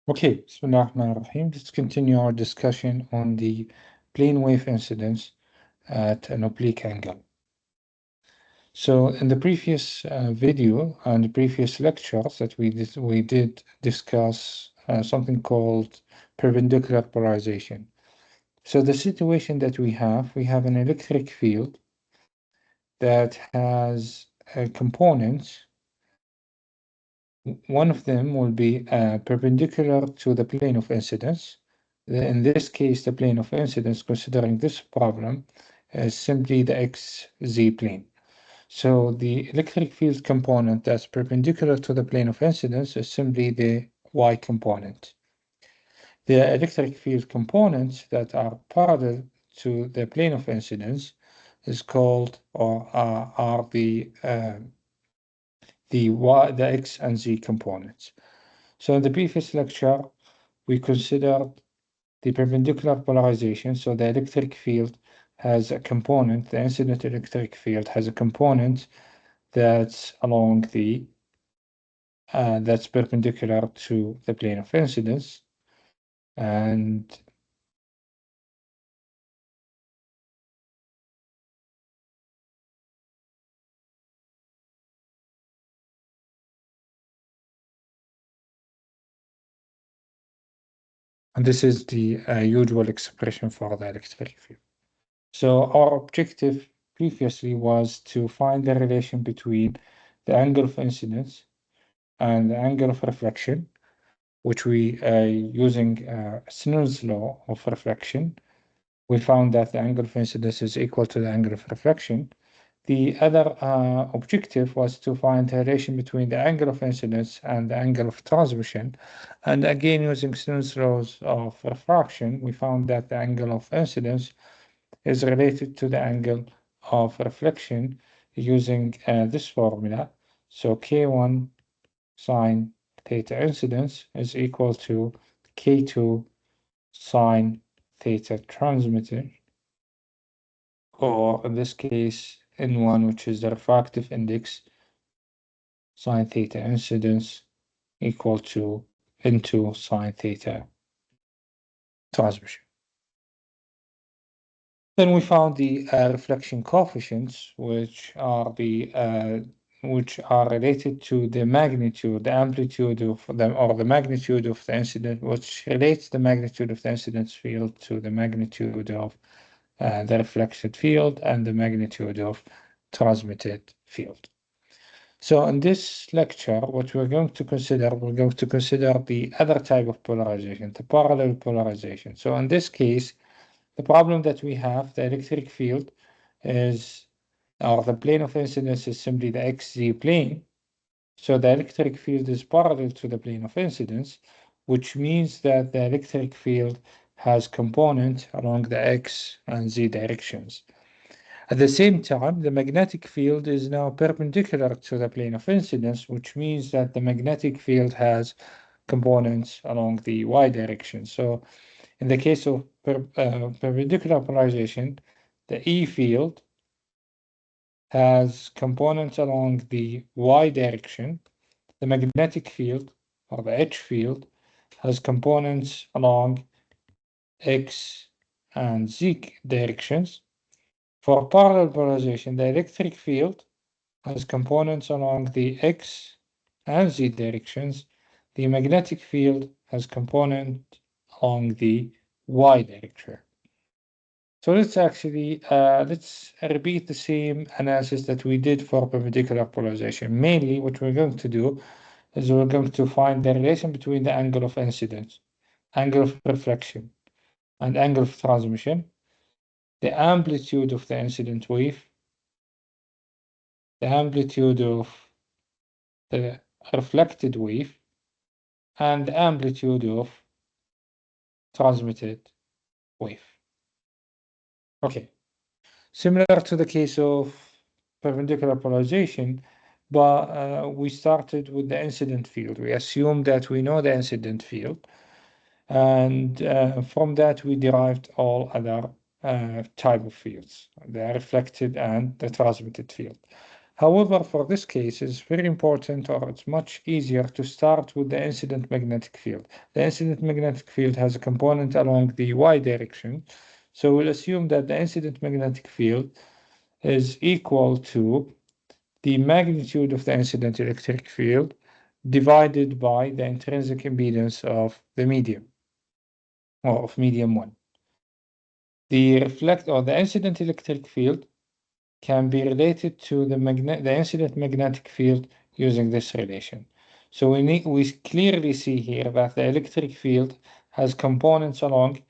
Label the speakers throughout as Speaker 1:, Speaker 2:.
Speaker 1: Okay, Bismillah ar-Rahman ar-Rahim. Let's continue our discussion on the plane wave incidence at an oblique angle. So in the previous video and the previous lectures that we did discuss something called perpendicular polarization. So the situation that we have an electric field that has components. One of them will be perpendicular to the plane of incidence. In this case, the plane of incidence, considering this problem, is simply the xz plane. So the electric field component that's perpendicular to the plane of incidence is simply the y component. The electric field components that are parallel to the plane of incidence is called, or are the x and z components. So in the previous lecture, we considered the perpendicular polarization. So the electric field has a component, the incident electric field has a component that's along the, that's perpendicular to the plane of incidence. And this is the usual expression for the electric field. So our objective previously was to find the relation between the angle of incidence and the angle of reflection, which we using Snell's law of reflection, we found that the angle of incidence is equal to the angle of reflection. The other objective was to find the relation between the angle of incidence and the angle of transmission. And again, using Snell's laws of refraction, we found that the angle of incidence is related to the angle of reflection using this formula. So K1 sine theta incidence is equal to K2 sine theta transmitted, or in this case, N1, which is the refractive index, sine theta incidence equal to N2 sine theta transmission. Then we found the reflection coefficients, which are related to the magnitude, the amplitude of them, or the magnitude of the incident, which relates the magnitude of the incidence field to the magnitude of the reflected field and the magnitude of transmitted field. So in this lecture, what we're going to consider the other type of polarization, the parallel polarization. So in this case, the problem that we have, the electric field is, or the plane of incidence is simply the xz plane. So the electric field is parallel to the plane of incidence, which means that the electric field has components along the x and z directions. At the same time, the magnetic field is now perpendicular to the plane of incidence, which means that the magnetic field has components along the y direction. So in the case of perpendicular polarization, the E field has components along the y direction. The magnetic field, or the H field, has components along x and z directions. For parallel polarization, the electric field has components along the x and z directions. The magnetic field has component along the y direction. So let's actually let's repeat the same analysis that we did for perpendicular polarization. Mainly what we're going to do is we're going to find the relation between the angle of incidence, angle of reflection, and angle of transmission, the amplitude of the incident wave, the amplitude of the reflected wave, and the amplitude of transmitted wave. Okay. Similar to the case of perpendicular polarization, but we started with the incident field. We assumed that we know the incident field, and from that we derived all other type of fields, the reflected and the transmitted field. However, for this case, it's very important, or it's much easier to start with the incident magnetic field. The incident magnetic field has a component along the y direction. So we'll assume that the incident magnetic field is equal to the magnitude of the incident electric field divided by the intrinsic impedance of the medium, or of medium 1. The incident electric field can be related to the incident magnetic field using this relation. So we clearly see here that the electric field has components along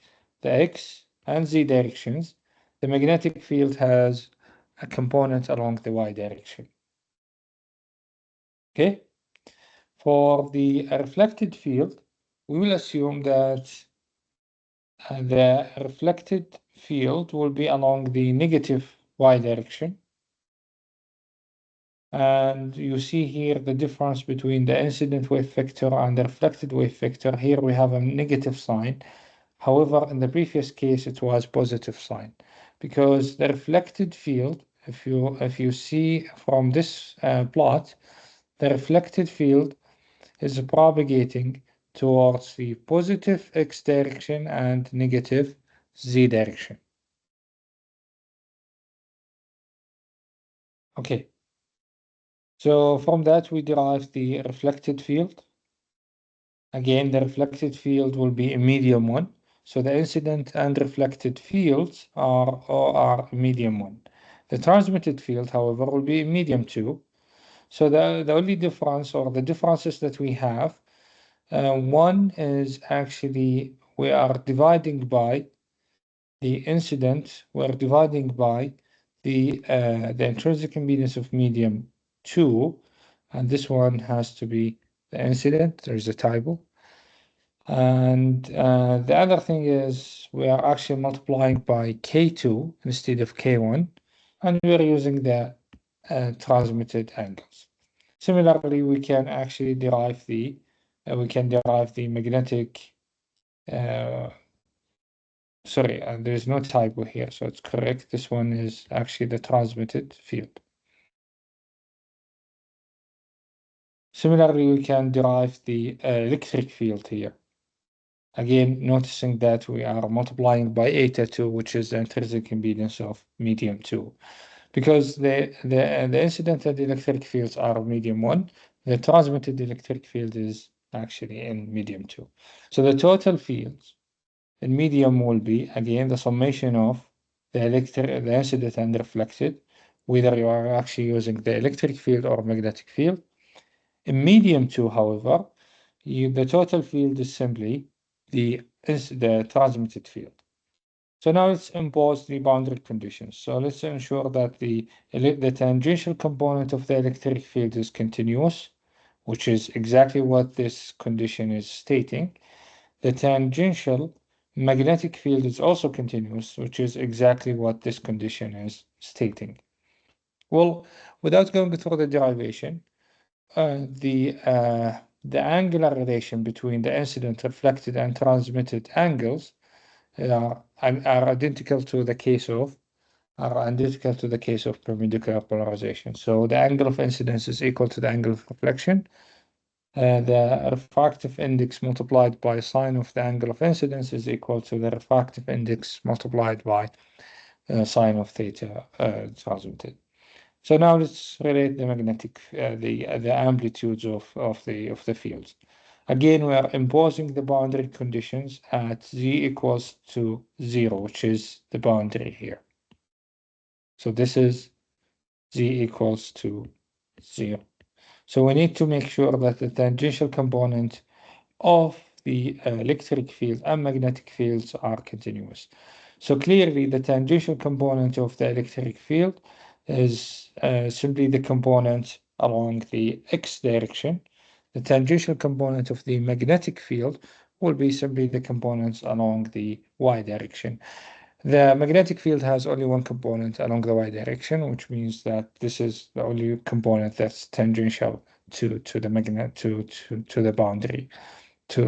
Speaker 1: the x and z directions. The magnetic field has a component along the y direction. Okay? For the reflected field, we will assume that the reflected field will be along the negative y direction. And you see here the difference between the incident wave vector and the reflected wave vector. Here we have a negative sign. However, in the previous case, it was positive sign, because the reflected field, if you see from this plot, the reflected field is propagating towards the positive x direction and negative z direction. Okay. So from that, we derive the reflected field. Again, the reflected field will be a medium 1. So the incident and reflected fields are medium 1. The transmitted field, however, will be medium 2. So the only difference, or the differences that we have, one is actually we are dividing by the incident, we're dividing by the intrinsic impedance of medium 2, and this one has to be the incident. There's a typo. And the other thing is we are actually multiplying by K2 instead of K1, and we're using the transmitted angles. Similarly, we can actually derive the magnetic. Sorry, there is no typo here, so it's correct. This one is actually the transmitted field. Similarly, we can derive the electric field here. Again, noticing that we are multiplying by eta 2, which is the intrinsic impedance of medium 2. Because the incident and electric fields are medium 1, the transmitted electric field is actually in medium 2. So the total fields in medium will be, again, the summation of the incident and reflected, whether you are actually using the electric field or magnetic field. In medium 2, however, the total field is simply the transmitted field. So now let's impose the boundary conditions. So let's ensure that the tangential component of the electric field is continuous, which is exactly what this condition is stating. The tangential magnetic field is also continuous, which is exactly what this condition is stating. Well, without going through the derivation, the angular relation between the incident, reflected, and transmitted angles are identical to the case of perpendicular polarization. So the angle of incidence is equal to the angle of reflection. The refractive index multiplied by sine of the angle of incidence is equal to the refractive index multiplied by sine of theta transmitted. So now let's relate the magnetic, the amplitudes of the fields. Again, we are imposing the boundary conditions at z equals to 0, which is the boundary here. So this is z equals to 0. So we need to make sure that the tangential component of the electric field and magnetic fields are continuous. So clearly the tangential component of the electric field is simply the component along the x direction. The tangential component of the magnetic field will be simply the components along the y direction. The magnetic field has only one component along the y direction, which means that this is the only component that's tangential to the magnet to the boundary to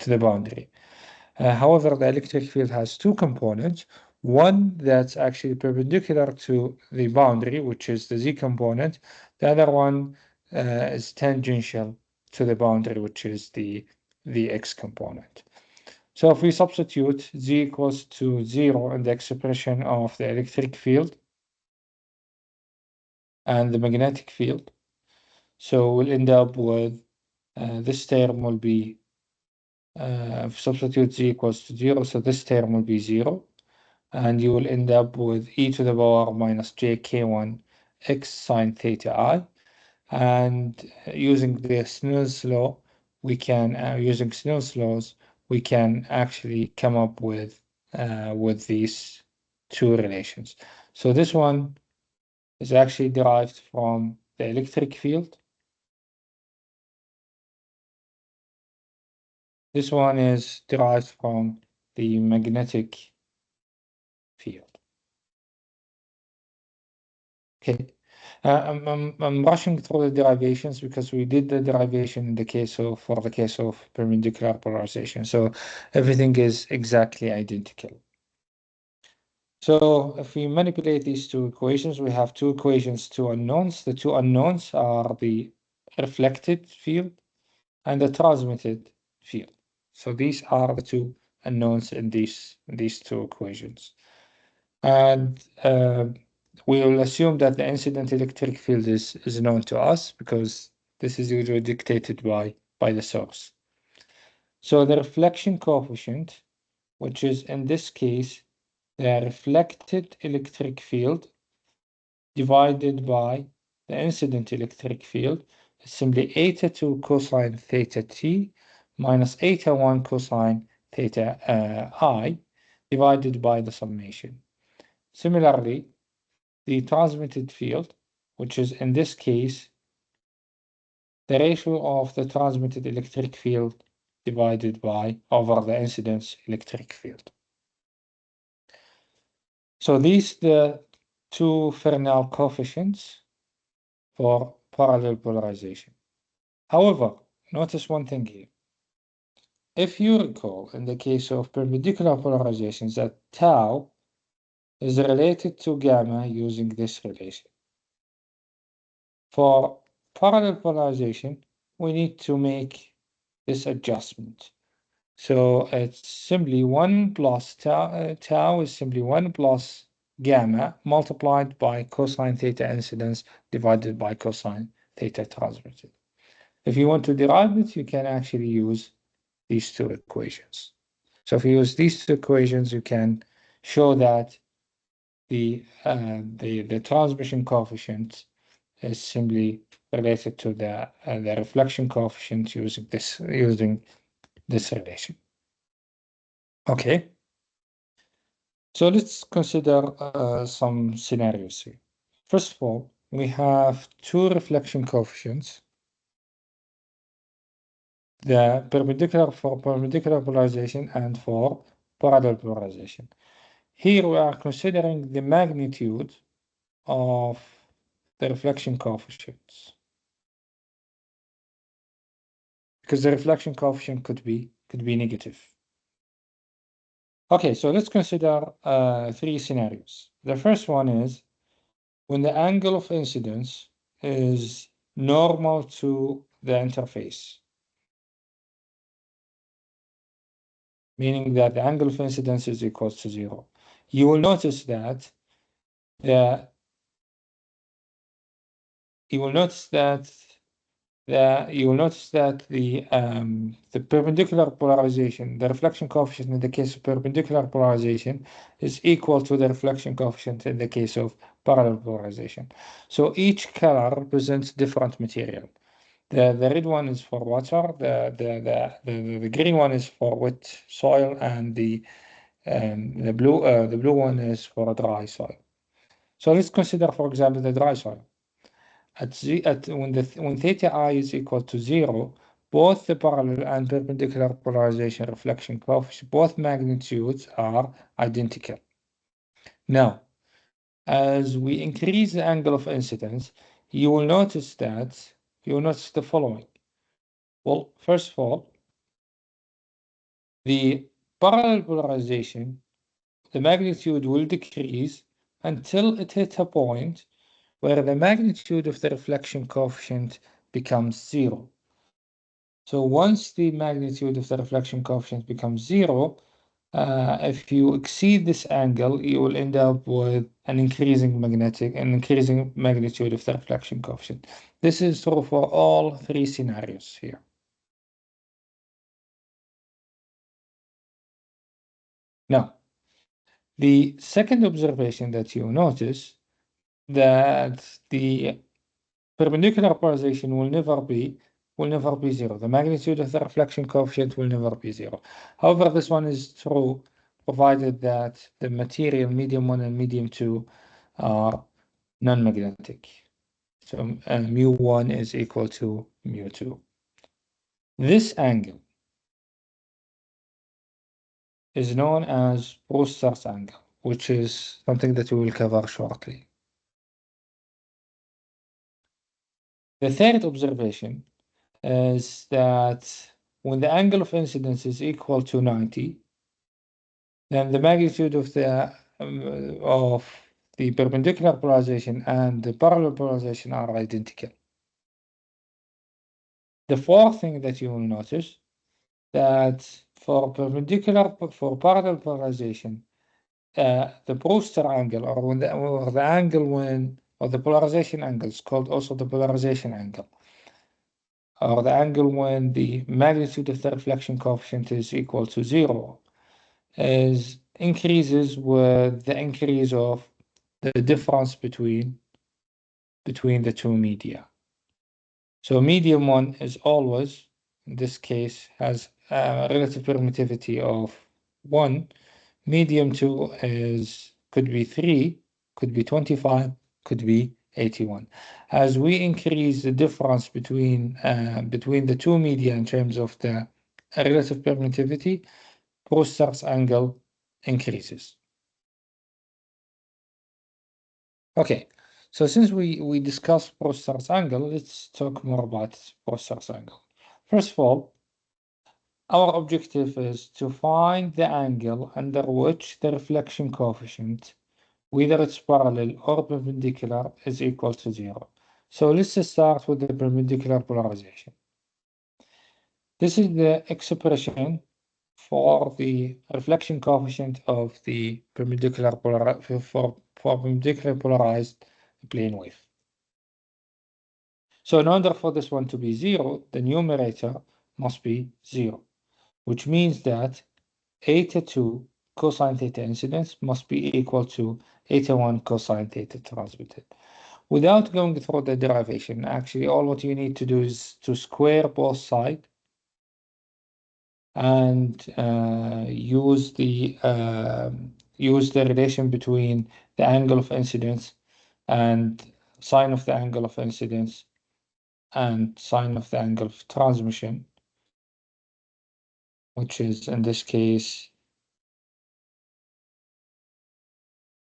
Speaker 1: the boundary. However, the electric field has two components. One that's actually perpendicular to the boundary, which is the z component. The other one is tangential to the boundary, which is the x component. So if we substitute z equals to 0 in the expression of the electric field and the magnetic field, so we'll end up with this term will be, substitute z equals to 0, so this term will be 0. And you will end up with e to the power minus jk1 x sine theta I. And using the Snell's law, we can, using Snell's laws, we can actually come up with these two relations. So this one is actually derived from the electric field. This one is derived from the magnetic field. Okay. I'm rushing through the derivations because we did the derivation in the case of, for the case of perpendicular polarization. So everything is exactly identical. So if we manipulate these two equations, we have two equations, two unknowns. The two unknowns are the reflected field and the transmitted field. So these are the two unknowns in these two equations. And we will assume that the incident electric field is known to us because this is usually dictated by the source. So the reflection coefficient, which is in this case the reflected electric field divided by the incident electric field, is simply eta 2 cosine theta t minus eta 1 cosine theta I divided by the summation. Similarly, the transmitted field, which is in this case the ratio of the transmitted electric field divided by over the incidence electric field. So these the two Fresnel coefficients for parallel polarization. However, notice one thing here. If you recall, in the case of perpendicular polarizations, that tau is related to gamma using this relation. For parallel polarization, we need to make this adjustment. So it's simply 1 plus tau, tau is simply 1 plus gamma multiplied by cosine theta incidence divided by cosine theta transmitted. If you want to derive it, you can actually use these two equations. So if you use these two equations, you can show that the transmission coefficient is simply related to the reflection coefficient using this relation. Okay. So let's consider some scenarios here. First of all, we have two reflection coefficients. The perpendicular for perpendicular polarization and for parallel polarization. Here we are considering the magnitude of the reflection coefficients, because the reflection coefficient could be negative. Okay, so let's consider three scenarios. The first one is when the angle of incidence is normal to the interface, meaning that the angle of incidence is equal to 0. You will notice that the the perpendicular polarization, the reflection coefficient in the case of perpendicular polarization is equal to the reflection coefficient in the case of parallel polarization. So each color represents different material. The red one is for water, the green one is for wet soil, and the blue one is for dry soil. So let's consider, for example, the dry soil. When theta I is equal to 0, both the parallel and perpendicular polarization reflection coefficient, both magnitudes are identical. Now, as we increase the angle of incidence, you will notice the following. Well, first of all, the parallel polarization, the magnitude will decrease until it hits a point where the magnitude of the reflection coefficient becomes 0. So once the magnitude of the reflection coefficient becomes 0, if you exceed this angle, you will end up with an increasing magnitude of the reflection coefficient. This is true for all three scenarios here. Now, the second observation that you notice that the perpendicular polarization will never be 0. The magnitude of the reflection coefficient will never be 0. However, this one is true provided that the material medium 1 and medium 2 are non-magnetic. So mu1 is equal to mu2. This angle is known as Brewster's angle, which is something that we will cover shortly. The third observation is that when the angle of incidence is equal to 90, then the magnitude of the perpendicular polarization and the parallel polarization are identical. The fourth thing that you will notice that for parallel polarization, the Brewster angle, or the polarization angle is called also the polarization angle, or the angle when the magnitude of the reflection coefficient is equal to 0, increases with the increase of the difference between the two media. So medium 1 is always, in this case, has a relative permittivity of 1. Medium 2 could be 3, could be 25, could be 81. As we increase the difference between the two media in terms of the relative permittivity, Brewster's angle increases. Okay, so since we discussed Brewster's angle, let's talk more about Brewster's angle. First of all, our objective is to find the angle under which the reflection coefficient, whether it's parallel or perpendicular, is equal to 0. So let's start with the perpendicular polarization. This is the expression for the reflection coefficient of the perpendicular perpendicular polarized plane wave. So in order for this one to be 0, the numerator must be 0, which means that eta 2 cosine theta incidence must be equal to eta 1 cosine theta transmitted. Without going through the derivation, actually all what you need to do is to square both sides and use the relation between the angle of incidence and sine of the angle of incidence and sine of the angle of transmission, which is in this case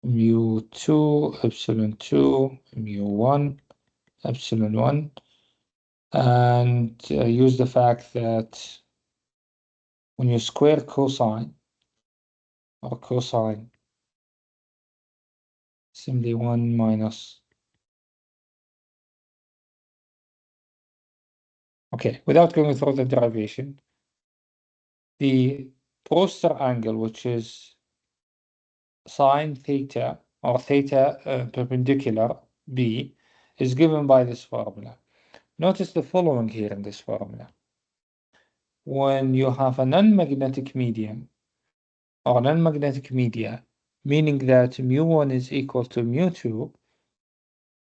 Speaker 1: mu2 epsilon 2 mu1 epsilon 1, and use the fact that when you square cosine or cosine, simply 1 minus. Okay, without going through the derivation, the Brewster angle, which is sine theta or theta perpendicular b, is given by this formula. Notice the following here in this formula. When you have a non-magnetic medium or non-magnetic media, meaning that mu1 is equal to mu2,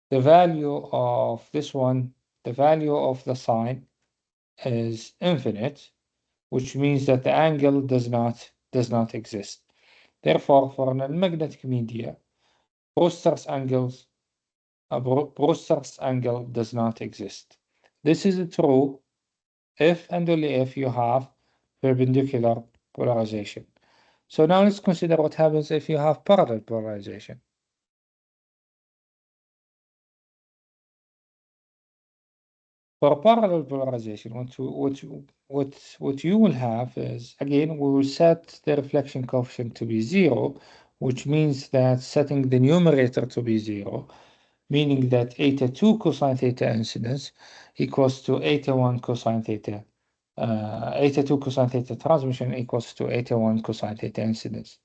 Speaker 1: the value of this one, the value of the sine is infinite, which means that the angle does not exist. Therefore, for a non-magnetic media, Brewster's angle does not exist. This is true if and only if you have perpendicular polarization. So now let's consider what happens if you have parallel polarization. For parallel polarization, what you will have is, again, we will set the reflection coefficient to be 0, which means that setting the numerator to be 0, meaning that eta 2 cosine theta incidence equals to eta 1 cosine theta, eta 2 cosine theta transmission equals to eta 1 cosine theta incidence.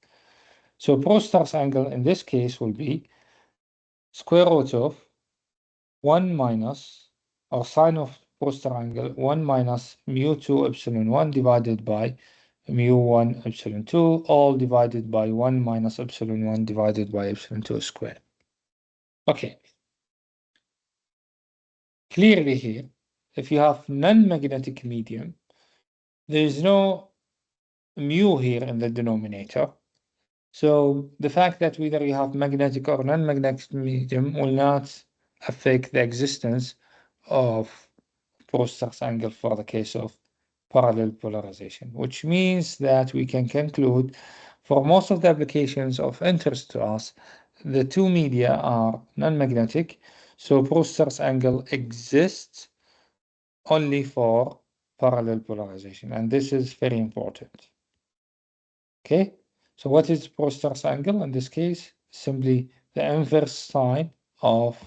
Speaker 1: So Prostar's angle in this case will be square root of 1 minus, or sine of Prostar angle, 1 minus mu 2 epsilon 1 divided by mu 1 epsilon 2, all divided by 1 minus epsilon 1 divided by epsilon 2 squared. Okay. Clearly here, if you have non-magnetic medium, there is no mu here in the denominator. So the fact that whether you have magnetic or non-magnetic medium will not affect the existence of Prostar's angle for the case of parallel polarization, which means that we can conclude for most of the applications of interest to us, the two media are non-magnetic, so Prostar's angle exists only for parallel polarization, and this is very important. Okay, so what is Prostar's angle in this case? Simply the inverse sine of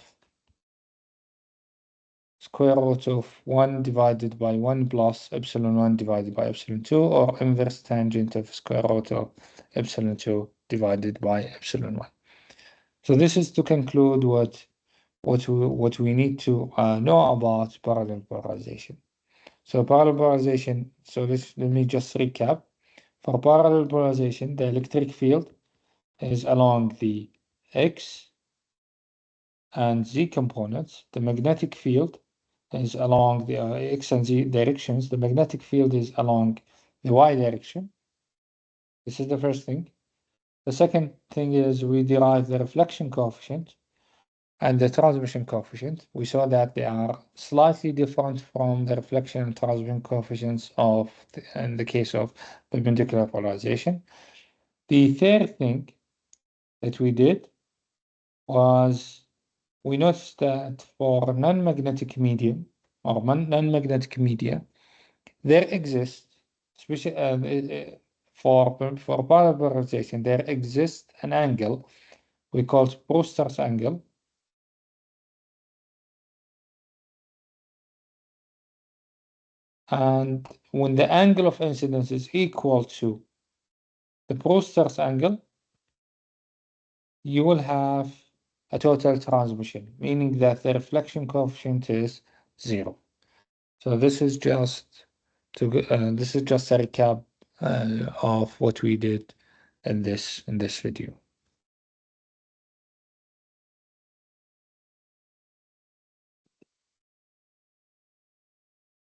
Speaker 1: square root of 1 divided by 1 plus epsilon 1 divided by epsilon 2, or inverse tangent of square root of epsilon 2 divided by epsilon 1. So this is to conclude what we need to know about parallel polarization. So parallel polarization, so let me just recap. For parallel polarization, the electric field is along the X and Z components. The magnetic field is along the X and Z directions. The magnetic field is along the Y direction. This is the first thing. The second thing is we derive the reflection coefficient and the transmission coefficient. We saw that they are slightly different from the reflection and transmission coefficients in the case of perpendicular polarization. The third thing that we did was we noticed that for non-magnetic medium or non-magnetic media, there exists, especially for parallel polarization, there exists an angle we call Prostar's angle. And when the angle of incidence is equal to the Prostar's angle, you will have a total transmission, meaning that the reflection coefficient is 0. So this is just a recap of what we did in this video.